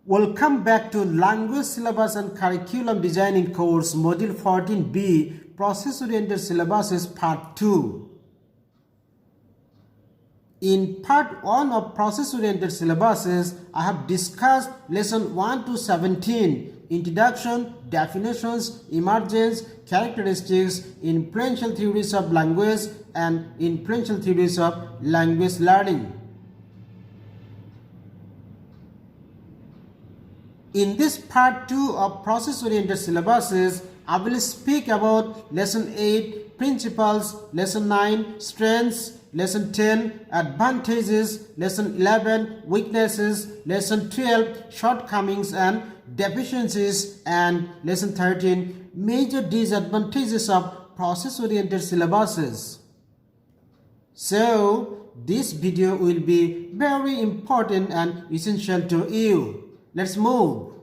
Welcome back to Language Syllabus and Curriculum Designing Course Module 14B Process-Oriented Syllabuses Part 2. In Part 1 of Process-Oriented Syllabuses, I have discussed Lesson 1 to 17, Introduction, Definitions, Emergence, Characteristics, Inferential Theories of Language and Inferential Theories of Language Learning. In this Part 2 of Process-Oriented Syllabuses, I will speak about Lesson 8, Principles, Lesson 9, Strengths, Lesson 10, Advantages, Lesson 11, Weaknesses, Lesson 12, Shortcomings and Deficiencies, and Lesson 13, Major Disadvantages of Process-Oriented Syllabuses. So, this video will be very important and essential to you. Let's move.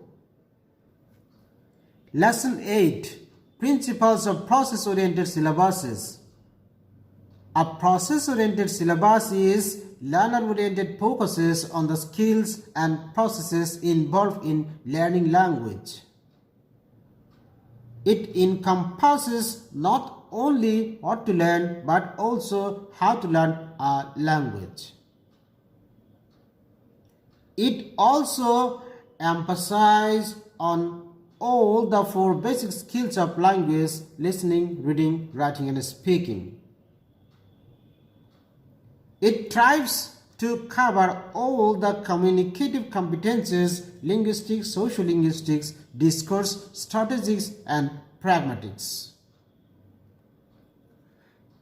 Lesson 8, Principles of Process-Oriented Syllabuses. A process-oriented syllabus is learner-oriented focuses on the skills and processes involved in learning language. It encompasses not only what to learn but also how to learn a language. It also emphasizes on all the four basic skills of language: listening, reading, writing, and speaking. It tries to cover all the communicative competences: linguistics, social-linguistics, discourse, strategics, and pragmatics.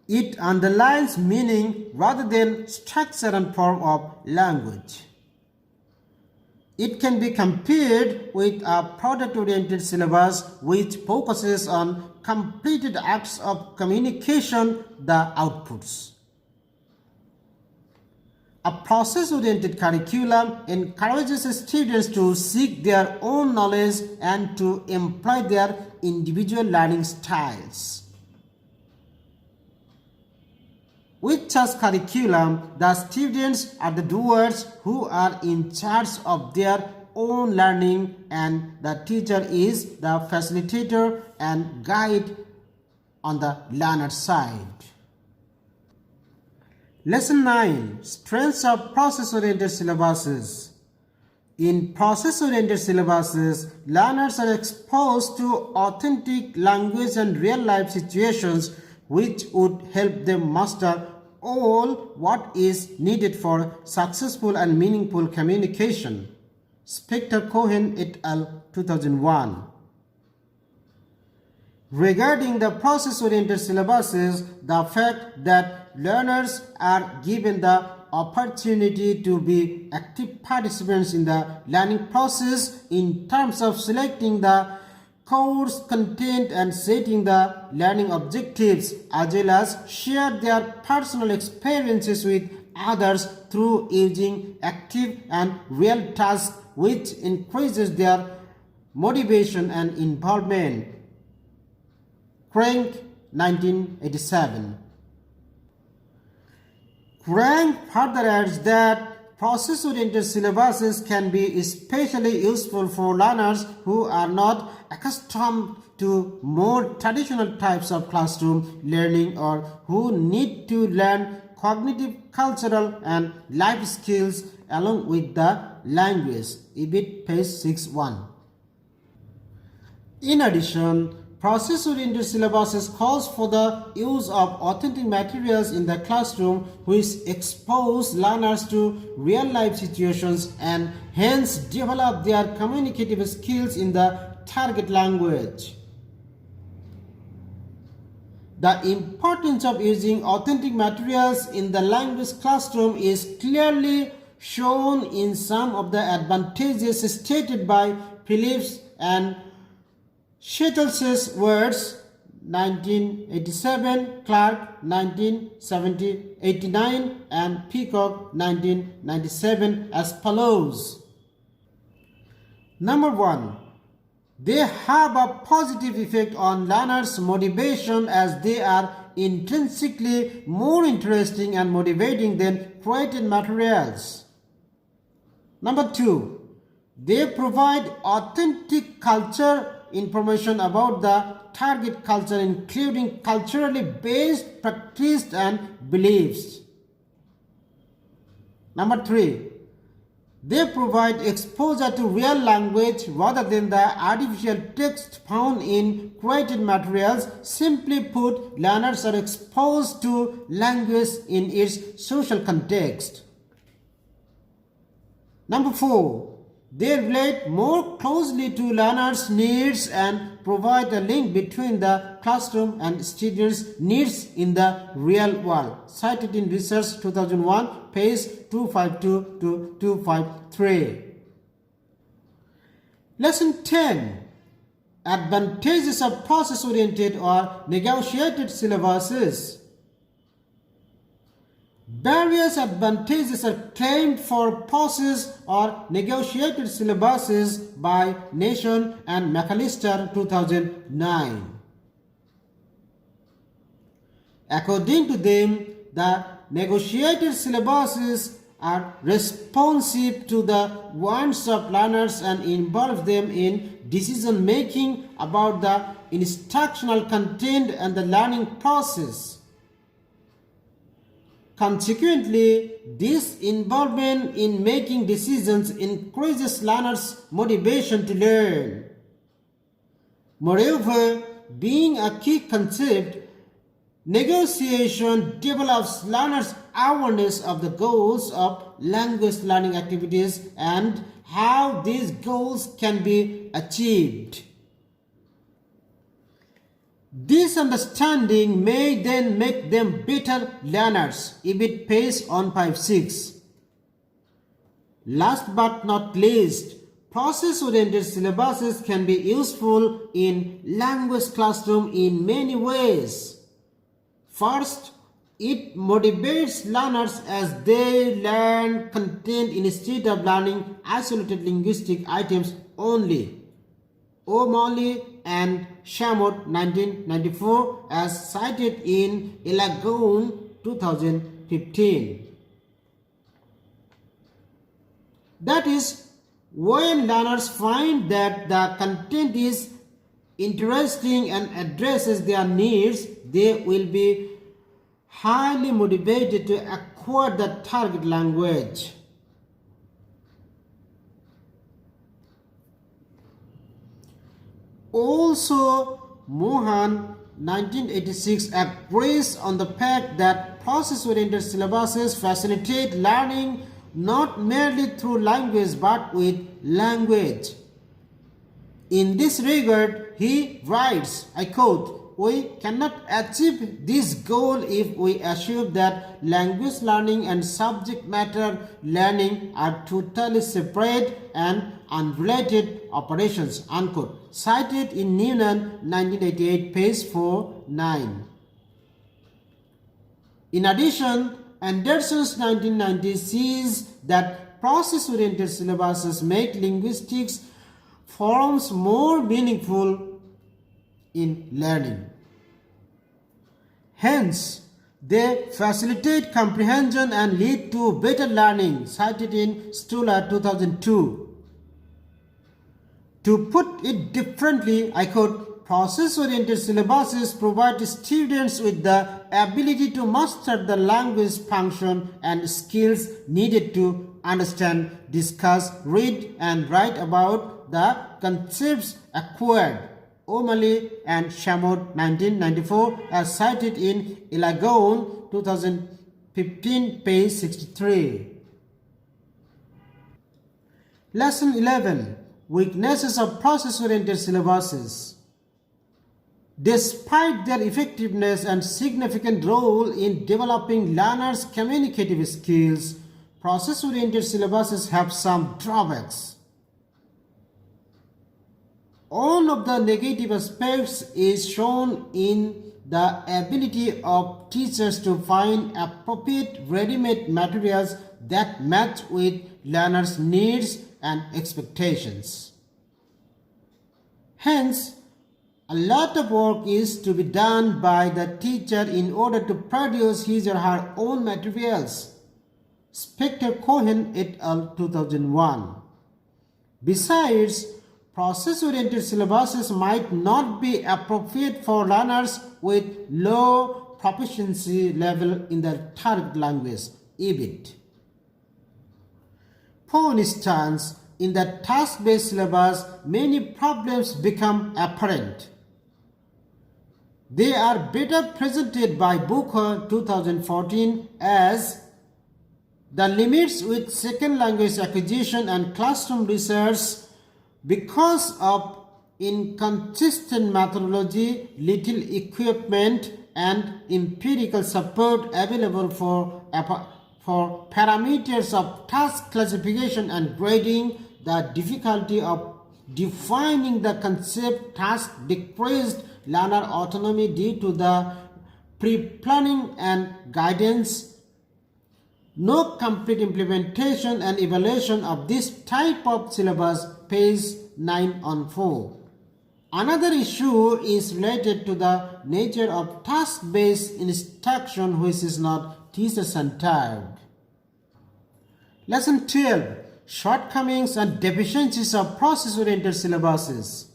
It underlines meaning rather than structure and form of language. It can be compared with a product-oriented syllabus which focuses on completed acts of communication, the outputs. A process-oriented curriculum encourages students to seek their own knowledge and to employ their individual learning styles. With such curriculum, the students are the doers who are in charge of their own learning, and the teacher is the facilitator and guide on the learner side. Lesson 9, Strengths of Process-Oriented Syllabuses. In process-oriented syllabuses, learners are exposed to authentic language and real-life situations which would help them master all what is needed for successful and meaningful communication. Spector Cohen et al. 2001. Regarding the process-oriented syllabuses, the fact that learners are given the opportunity to be active participants in the learning process in terms of selecting the course content and setting the learning objectives, as well as share their personal experiences with others through using active and real tasks, which increases their motivation and involvement. Crank, 1987. Crank further adds that process-oriented syllabuses can be especially useful for learners who are not accustomed to more traditional types of classroom learning or who need to learn cognitive, cultural, and life skills along with the language. EBIT, page 61. In addition, process-oriented syllabuses calls for the use of authentic materials in the classroom which expose learners to real-life situations and hence develop their communicative skills in the target language. The importance of using authentic materials in the language classroom is clearly shown in some of the advantages stated by Phillips and Shettles' words, 1987, Clark, 1989, and Peacock, 1997, as follows. Number 1. They have a positive effect on learners' motivation as they are intrinsically more interesting and motivating than created materials. Number 2. They provide authentic culture information about the target culture, including culturally based practice and beliefs. Number 3. They provide exposure to real language rather than the artificial text found in created materials. Simply put, learners are exposed to language in its social context. Number 4. They relate more closely to learners' needs and provide a link between the classroom and students' needs in the real world. Cited in Research 2001, page 252 to 253. Lesson 10. Advantages of process-oriented or negotiated syllabuses. Various advantages are claimed for process or negotiated syllabuses by Nation and McAllister 2009. According to them, the negotiated syllabuses are responsive to the wants of learners and involve them in decision making about the instructional content and the learning process. Consequently, this involvement in making decisions increases learners' motivation to learn. Moreover, being a key concept, negotiation develops learners' awareness of the goals of language learning activities and how these goals can be achieved. This understanding may then make them better learners. EBIT page 156. Last but not least, process-oriented syllabuses can be useful in language classroom in many ways. First, it motivates learners as they learn content instead of learning isolated linguistic items only. O'Malley and Shamot 1994 as cited in Elagon 2015. That is, when learners find that the content is interesting and addresses their needs, they will be highly motivated to acquire the target language. Also, Mohan 1986 agrees on the fact that process-oriented syllabuses facilitate learning not merely through language but with language. In this regard, he writes, I quote, "We cannot achieve this goal if we assume that language learning and subject matter learning are totally separate and unrelated operations," unquote. Cited in Newman 1988, page 49. In addition, Anderson's 1990 sees that process-oriented syllabuses make linguistics forms more meaningful in learning. Hence, they facilitate comprehension and lead to better learning, cited in Stuller 2002. To put it differently, I quote, process-oriented syllabuses provide students with the ability to master the language function and skills needed to understand, discuss, read, and write about the concepts acquired. O'Malley and Shamot 1994 as cited in Elagon 2015, page 63. Lesson 11. Weaknesses of process-oriented syllabuses. Despite their effectiveness and significant role in developing learners' communicative skills, process-oriented syllabuses have some drawbacks. One of the negative aspects is shown in the ability of teachers to find appropriate ready-made materials that match with learners' needs and expectations. Hence, a lot of work is to be done by the teacher in order to produce his or her own materials. Spector Cohen et al. 2001. Besides, process-oriented syllabuses might not be appropriate for learners with low proficiency level in the target language, EBIT. For instance, in the task-based syllabus, many problems become apparent. They are better presented by Booker 2014 as the limits with second language acquisition and classroom research because of inconsistent methodology, little equipment, and empirical support available for parameters of task classification and grading. The difficulty of defining the concept task decreased learner autonomy due to the pre-planning and guidance. No complete implementation and evaluation of this type of syllabus, page 9 on 4. Another issue is related to the nature of task-based instruction, which is not teacher-centered. Lesson 12. Shortcomings and deficiencies of process-oriented syllabuses.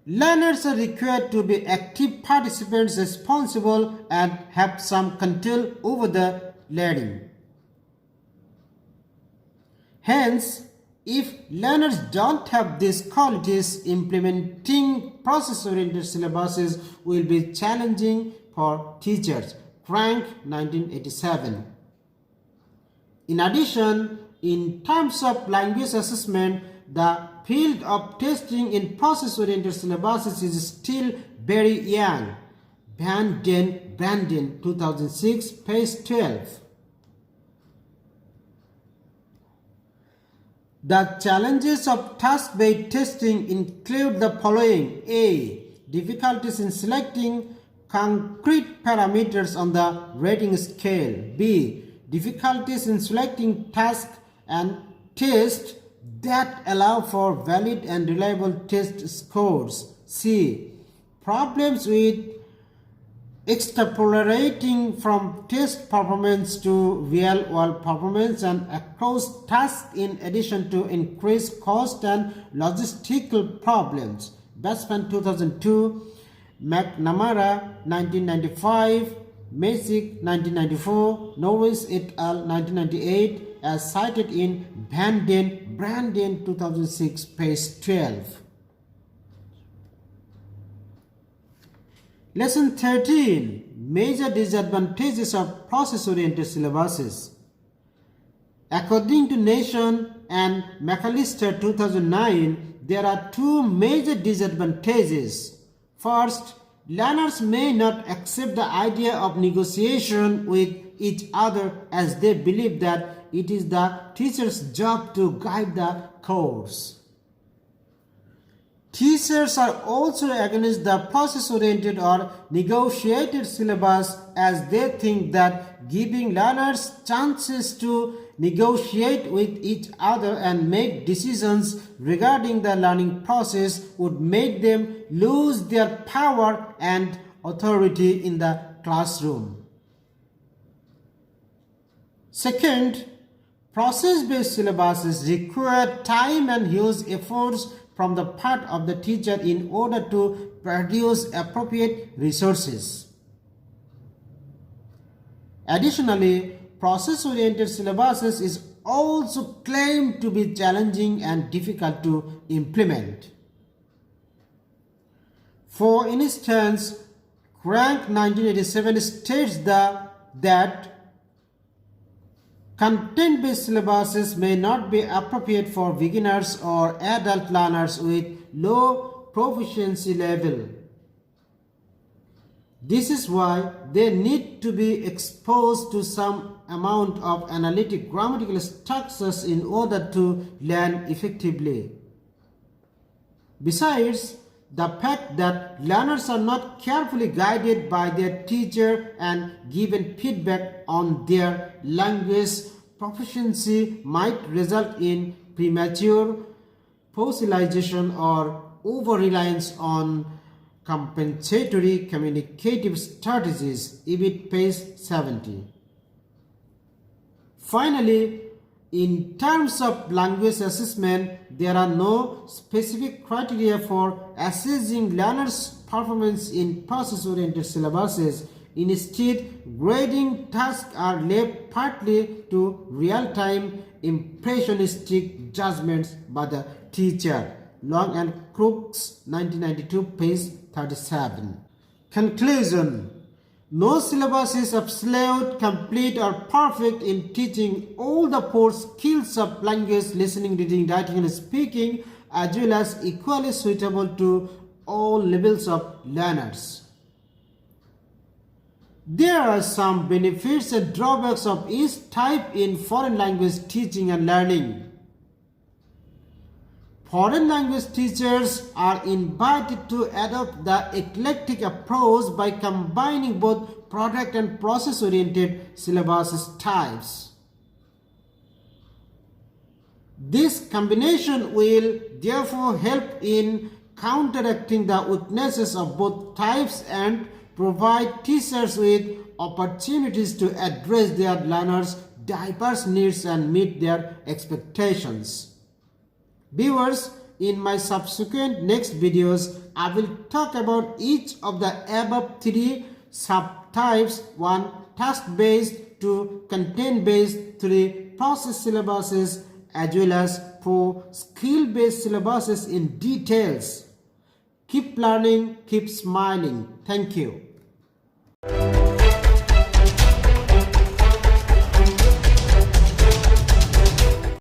Learners are required to be active participants responsible and have some control over the learning. Hence, if learners don't have these qualities, implementing process-oriented syllabuses will be challenging for teachers. Frank, 1987. In addition, in terms of language assessment, the field of testing in process-oriented syllabuses is still very young. Brandon, 2006, page 12. The challenges of task-based testing include the following. A. Difficulties in selecting concrete parameters on the rating scale. B. Difficulties in selecting tasks and tests that allow for valid and reliable test scores. C. Problems with extrapolating from test performance to real-world performance and across tasks, in addition to increased cost and logistical problems. Batsman, 2002, McNamara, 1995, Masick, 1994, Norris et al., 1998, as cited in Brandon, 2006, page 12. Lesson 13. Major disadvantages of process-oriented syllabuses. According to Nation and McAllister, 2009, there are two major disadvantages. First, learners may not accept the idea of negotiation with each other as they believe that it is the teacher's job to guide the course. Teachers are also against the process-oriented or negotiated syllabus as they think that giving learners chances to negotiate with each other and make decisions regarding the learning process would make them lose their power and authority in the classroom. Second, process-based syllabuses require time and huge efforts from the part of the teacher in order to produce appropriate resources. Additionally, process-oriented syllabuses is also claimed to be challenging and difficult to implement. For instance, Crank 1987 states that content-based syllabuses may not be appropriate for beginners or adult learners with low proficiency level. This is why they need to be exposed to some amount of analytic grammatical structures in order to learn effectively. Besides, the fact that learners are not carefully guided by their teacher and given feedback on their language proficiency might result in premature fossilization or over-reliance on compensatory communicative strategies. EBIT, page 70. Finally, In terms of language assessment, there are no specific criteria for assessing learners' performance in process-oriented syllabuses. Instead, grading tasks are left partly to real-time impressionistic judgments by the teacher. Long and Crooks, 1992, page 37. Conclusion. No syllabus is absolute, complete or perfect in teaching all the 4 skills of language, listening, reading, writing and speaking, as well as equally suitable to all levels of learners. There are some benefits and drawbacks of each type in foreign language teaching and learning. Foreign language teachers are invited to adopt the eclectic approach by combining both product and process-oriented syllabus types. This combination will therefore help in counteracting the weaknesses of both types and provide teachers with opportunities to address their learners' diverse needs and meet their expectations. Viewers, in my subsequent next videos, I will talk about each of the above 3 subtypes: 1. Task-based, 2. Content-based, 3. Process syllabuses, as well as 4. Skill-based syllabuses in details. Keep learning, keep smiling. Thank you.